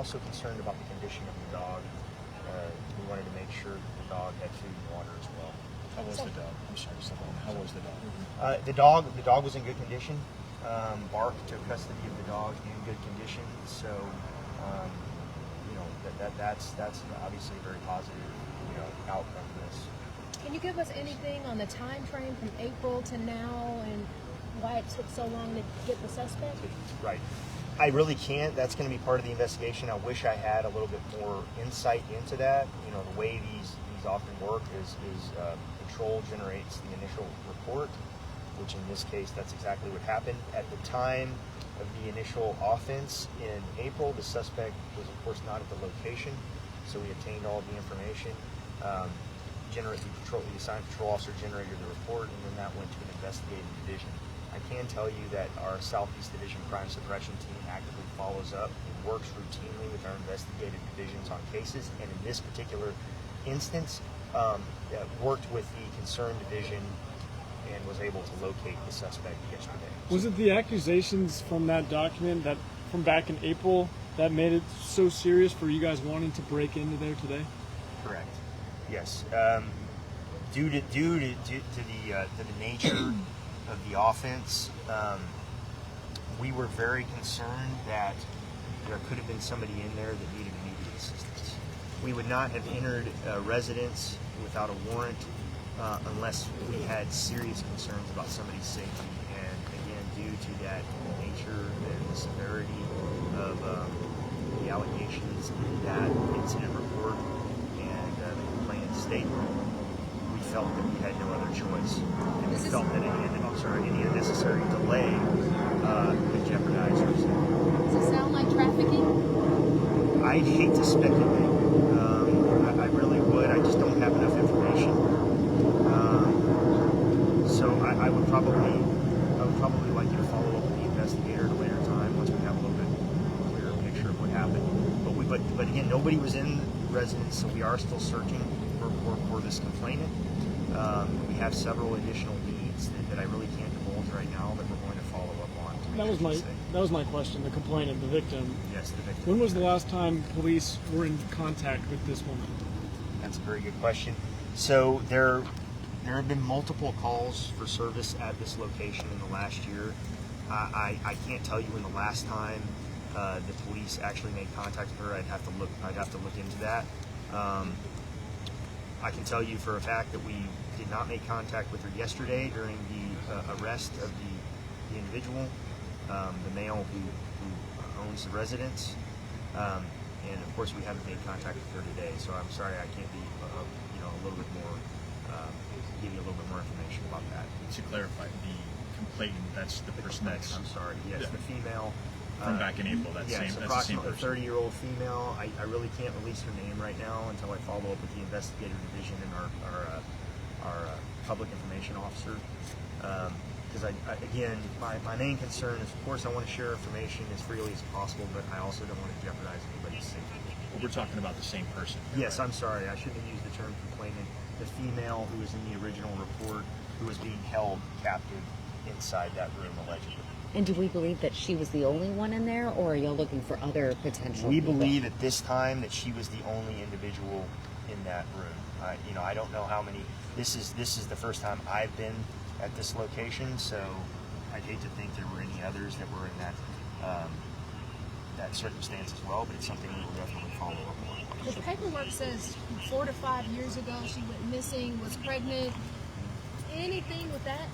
also concerned about the condition of the dog. We wanted to make sure that the dog had food and water as well. How was the dog? I'm sorry, how was the dog? The dog was in good condition. Bark took custody of the dog in good condition. So, that's obviously a very positive, outcome of this. Can you give us anything on the time frame from April to now and why it took so long to get the suspect? Right. I really can't. That's going to be part of the investigation. I wish I had a little bit more insight into that. The way these often work is patrol generates the initial report, which in this case, that's exactly what happened. At the time of the initial offense in April, the suspect was, of course, not at the location, so we obtained all of the information. The assigned patrol officer generated the report, and then that went to an investigating division. I can tell you that our Southeast Division Crime Suppression Team actively follows up and works routinely with our investigative divisions on cases, and in this particular instance, worked with the concerned division and was able to locate the suspect yesterday. Was it the accusations from that document that from back in April that made it so serious for you guys wanting to break into there today? Correct. Yes. Due to the nature of the offense, we were very concerned that there could have been somebody in there that needed immediate assistance. We would not have entered a residence without a warrant unless we had serious concerns about somebody's safety. And again, due to that nature and the severity of the allegations in that incident report and the complainant's statement, we felt that we had no other choice. And we felt that any unnecessary delay could jeopardize our safety. Does it sound like trafficking? I'd hate to speculate. I really would. I just don't have enough information. So I would probably like you to follow up with the investigator at a later time once we have a little bit clearer picture of what happened. But again, nobody was in residence, so we are still searching for this complainant. We have several additional leads that I really can't divulge right now that we're going to follow up on. That was my question. The complainant, the victim. Yes, the victim. When was the last time police were in contact with this woman? That's a very good question. So there have been multiple calls for service at this location in the last year. I can't tell you when the last time the police actually made contact with her. I'd have to look into that. I can tell you for a fact that we did not make contact with her yesterday during the arrest of the individual, the male who owns the residence. And of course, we haven't made contact with her today. So I'm sorry I can't be a little bit more give you a little bit more information about that. To clarify, the complainant, that's the person that's... I'm sorry, yes, the female. From back in April, that's the same person. A 30-year-old female. I really can't release her name right now until I follow up with the investigative division and our public information officer. Because again, my main concern is, of course, I want to share information as freely as possible, but I also don't want to jeopardize anybody's safety. Well, we're talking about the same person. Yes, right? I'm sorry. I shouldn't have used the term complainant. The female who was in the original report, who was being held captive inside that room, allegedly. And do we believe that she was the only one in there, or are you looking for other potential We people? believe at this time that she was the only individual in that room. I don't know how many. This is the first time I've been at this location, so I'd hate to think there were any others that were in that circumstance as well. But it's something we will definitely follow up on. The paperwork says 4 to 5 years ago she went missing, was pregnant. Anything with that?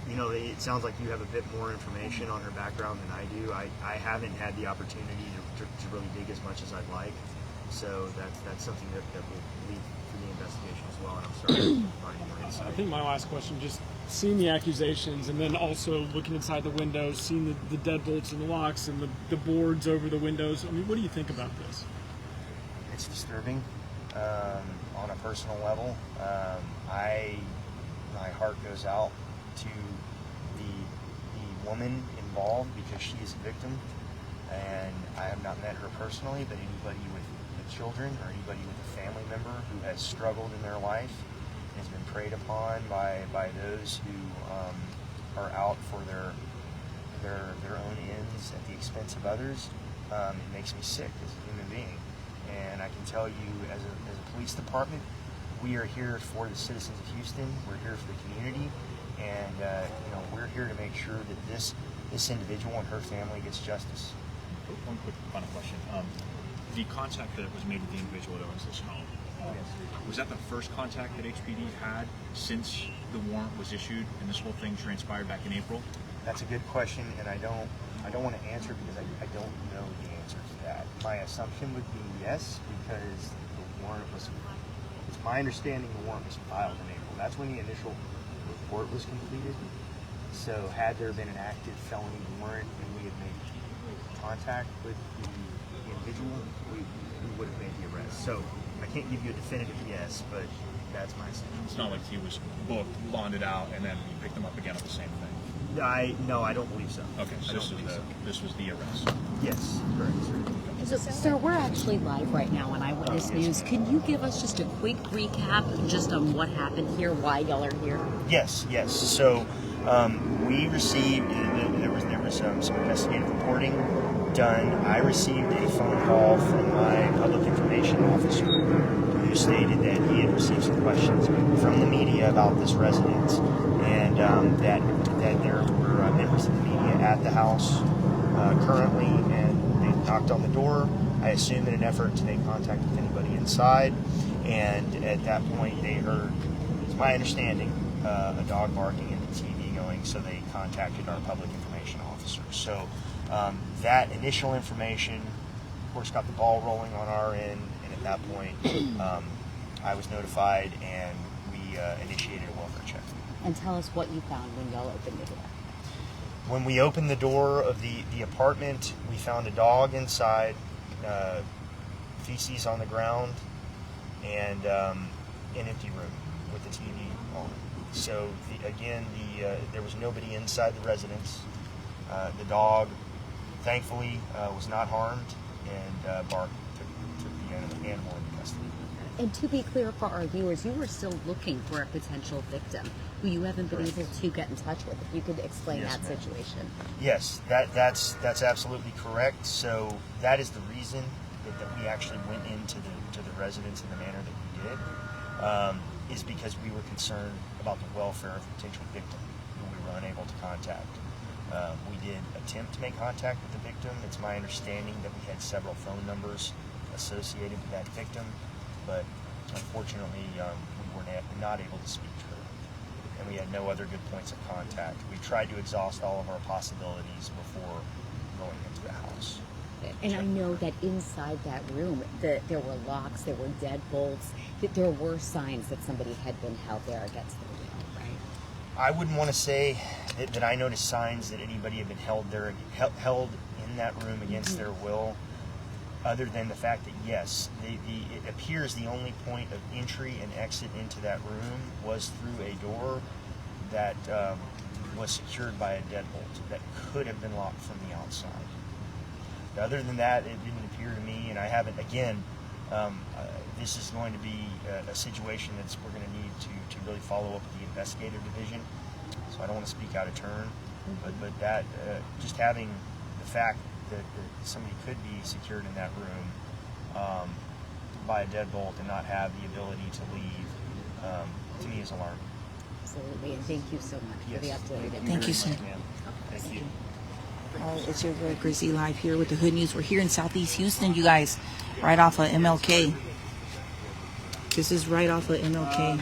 It sounds like you have a bit more information on her background than I do. I haven't had the opportunity to really dig as much as I'd like. So that's something that will lead to the investigation as well. And I'm sorry to provide any more insight. I think my last question, just seeing the accusations and then also looking inside the windows, seeing the deadbolts and the locks and the boards over the windows. I mean, what do you think about this? It's disturbing on a personal level. My heart goes out to the woman involved because she is a victim, and I have not met her personally, but anybody with children or anybody with a family member who has struggled in their life and has been preyed upon by those who are out for their own ends at the expense of others It makes me sick as a human being. And I can tell you, as a police department, we are here for the citizens of Houston. We're here for the community, and we're here to make sure that this individual and her family gets justice. One quick final question. The contact that was made with the individual that owns this home, was that the first contact that HPD had since the warrant was issued and this whole thing transpired back in April? That's a good question, and I don't want to answer because I don't know the answer to that. My assumption would be yes, because the warrant was. It's my understanding the warrant was filed in April. That's when the initial report was completed. So had there been an active felony warrant and we had made contact with the individual, we would have made the arrest. So I can't give you a definitive yes, but that's my assumption. It's not like he was booked, bonded out, and then you picked him up again on the same thing. No, I don't believe so. Okay, so this was the arrest. Yes, correct, sir. So, sir, we're actually live right now on Eyewitness News. Can you give us just a quick recap just on what happened here, why y'all are here? Yes. So we received there was some investigative reporting done. I received a phone call from my public information officer who stated that he had received some questions from the media about this residence, and that there were members of the media at the house currently, and they knocked on the door. I assume in an effort to make contact with anybody inside, and at that point they heard, it's my understanding, a dog barking and the TV going, so they contacted our public information officer. So that initial information, of course, got the ball rolling on our end, and at that point I was notified, and we initiated a welfare check. And tell us what you found when y'all opened the door. When we opened the door of the apartment, we found a dog inside, feces on the ground, and an empty room with the TV on. So there was nobody inside the residence. The dog, thankfully, was not harmed, and Bark took the animal into custody. And to be clear for our viewers, you were still looking for a potential victim who you haven't been able to get in touch with. If you could explain that situation. Yes, that's absolutely correct. So that is the reason that we actually went into the residence in the manner that we did, is because we were concerned about the welfare of a potential victim who we were unable to contact. We did attempt to make contact with the victim. It's my understanding that we had several phone numbers associated with that victim, but unfortunately we were not able to speak to her, and we had no other good points of contact. We tried to exhaust all of our possibilities before going into the house. And I know that inside that room, there were locks, there were deadbolts, that there were signs that somebody had been held there against their will, right? I wouldn't want to say that I noticed signs that anybody had been held in that room against their will, other than the fact that, yes, it appears the only point of entry and exit into that room was through a door that was secured by a deadbolt that could have been locked from the outside. Other than that, it didn't appear to me, and I haven't, again, this is going to be a situation we're going to need to really follow up with the investigative division, so I don't want to speak out of turn, but that, just having the fact that somebody could be secured in that room by a deadbolt and not have the ability to leave, to me is alarming. Absolutely, and thank you so much for the update. Thank you, sir. Thank you. It's your boy Grizzy live here with the Hood News. We're here in Southeast Houston, you guys, right off of MLK. This is right off of MLK.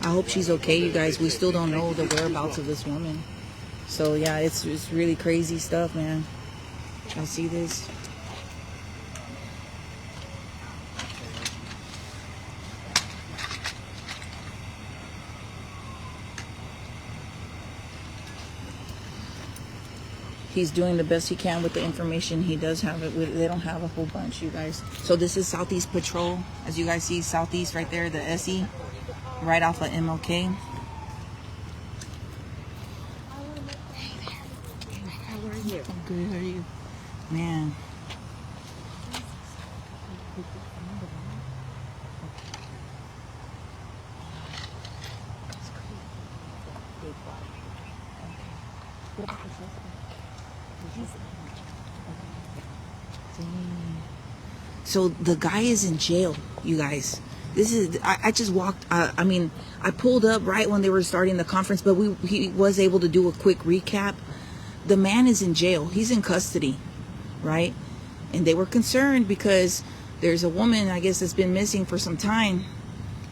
I hope she's okay, you guys. We still don't know the whereabouts of this woman. So yeah, it's really crazy stuff, man. I see this. He's doing the best he can with the information he does have. They don't have a whole bunch, you guys. So this is Southeast Patrol. As you guys see, Southeast right there, the SE, right off of MLK. Hey there. How are you? I'm good, how are you? Man. So the guy is in jail, you guys. This is, I just walked, I mean, I pulled up right when they were starting the conference, but he was able to do a quick recap. The man is in jail. He's in custody, right? And they were concerned because there's a woman, I guess, that's been missing for some time.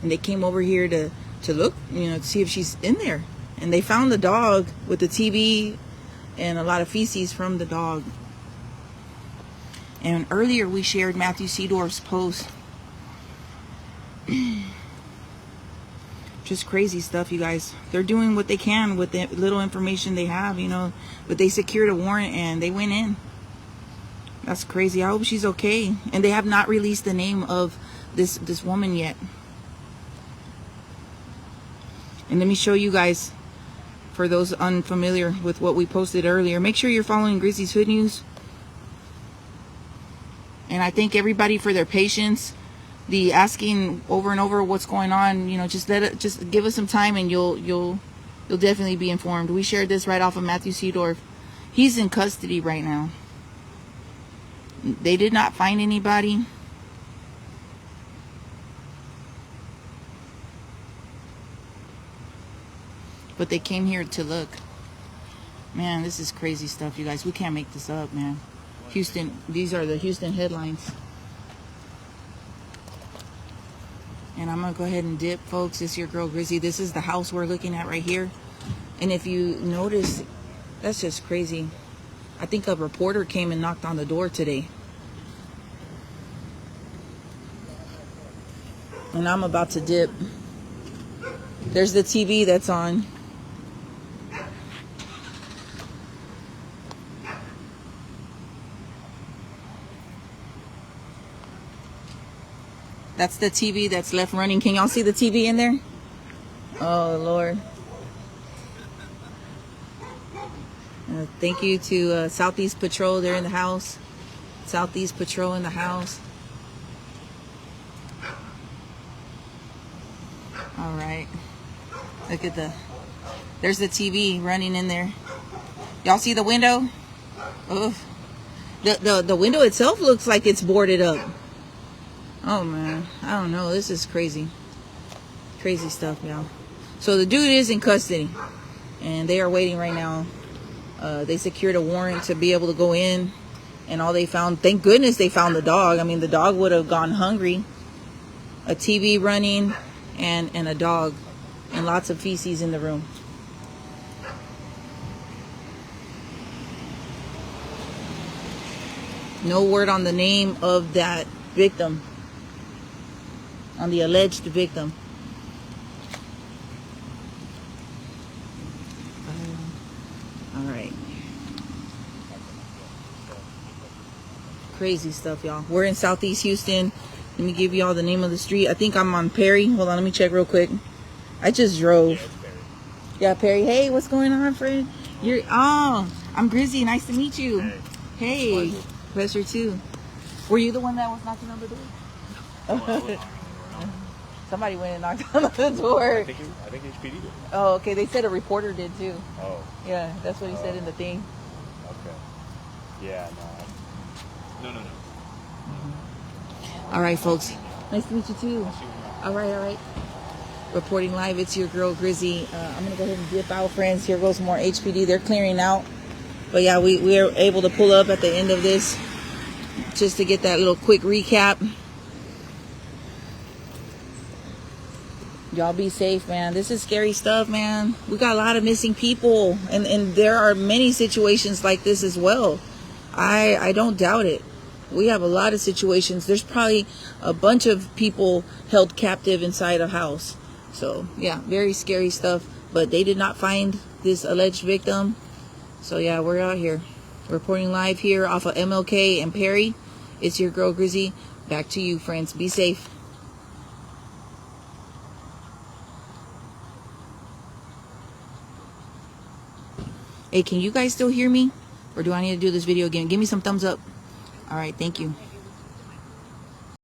And they came over here to look, to see if she's in there. And they found the dog with the TV and a lot of feces from the dog. And earlier we shared Matthew Seedorf's post. Just crazy stuff, you guys. They're doing what they can with the little information they have, but they secured a warrant and they went in. That's crazy. I hope she's okay. And they have not released the name of this woman yet. And let me show you guys, for those unfamiliar with what we posted earlier, make sure you're following Grizzy's Hood News. And I thank everybody for their patience. The asking over and over what's going on, just give us some time and you'll definitely be informed. We shared this right off of Matthew Seedorf. He's in custody right now. They did not find anybody. But they came here to look. Man, this is crazy stuff, you guys. We can't make this up, man. Houston, these are the Houston headlines. And I'm going to go ahead and dip, folks. It's your girl, Grizzy. This is the house we're looking at right here. And if you notice, that's just crazy. I think a reporter came and knocked on the door today. And I'm about to dip. There's the TV that's on. That's the TV that's left running. Can y'all see the TV in there? Oh, Lord. Thank you to Southeast Patrol. They're in the house. Southeast Patrol in the house. All right. Look at there's the TV running in there. Y'all see the window? Ugh. The window itself looks like it's boarded up. Oh man, I don't know. This is crazy. Crazy stuff, y'all. So the dude is in custody and they are waiting right now. They secured a warrant to be able to go in, and all they found, thank goodness they found the dog. I mean, the dog would have gone hungry. A TV running and a dog, and lots of feces in the room. No word on the name of that victim, on the alleged victim. All right. Crazy stuff, y'all. We're in Southeast Houston. Let me give you all the name of the street. I think I'm on Perry. Hold on, let me check real quick. I just drove. Yeah, Perry. Hey, what's going on, friend? I'm Grizzy. Nice to meet you. Hey. Pleasure too. Were you the one that was knocking on the door? Somebody went and knocked on the door. I think HPD did. Oh, okay. They said a reporter did too. Oh. Yeah, that's what he said in the thing. Okay. Yeah, no. No. All right, folks. Nice to meet you too. All right. Reporting live. It's your girl, Grizzy. I'm going to go ahead and dip out, friends. Here goes more HPD. They're clearing out. But yeah, we are able to pull up at the end of this just to get that little quick recap. Y'all be safe, man. This is scary stuff, man. We got a lot of missing people, and there are many situations like this as well. I don't doubt it. We have a lot of situations. There's probably a bunch of people held captive inside a house. So yeah, very scary stuff. But they did not find this alleged victim. So yeah, we're out here reporting live here off of MLK and Perry. It's your girl, Grizzy. Back to you, friends. Be safe. Hey, can you guys still hear me? Or do I need to do this video again? Give me some thumbs up. All right, thank you.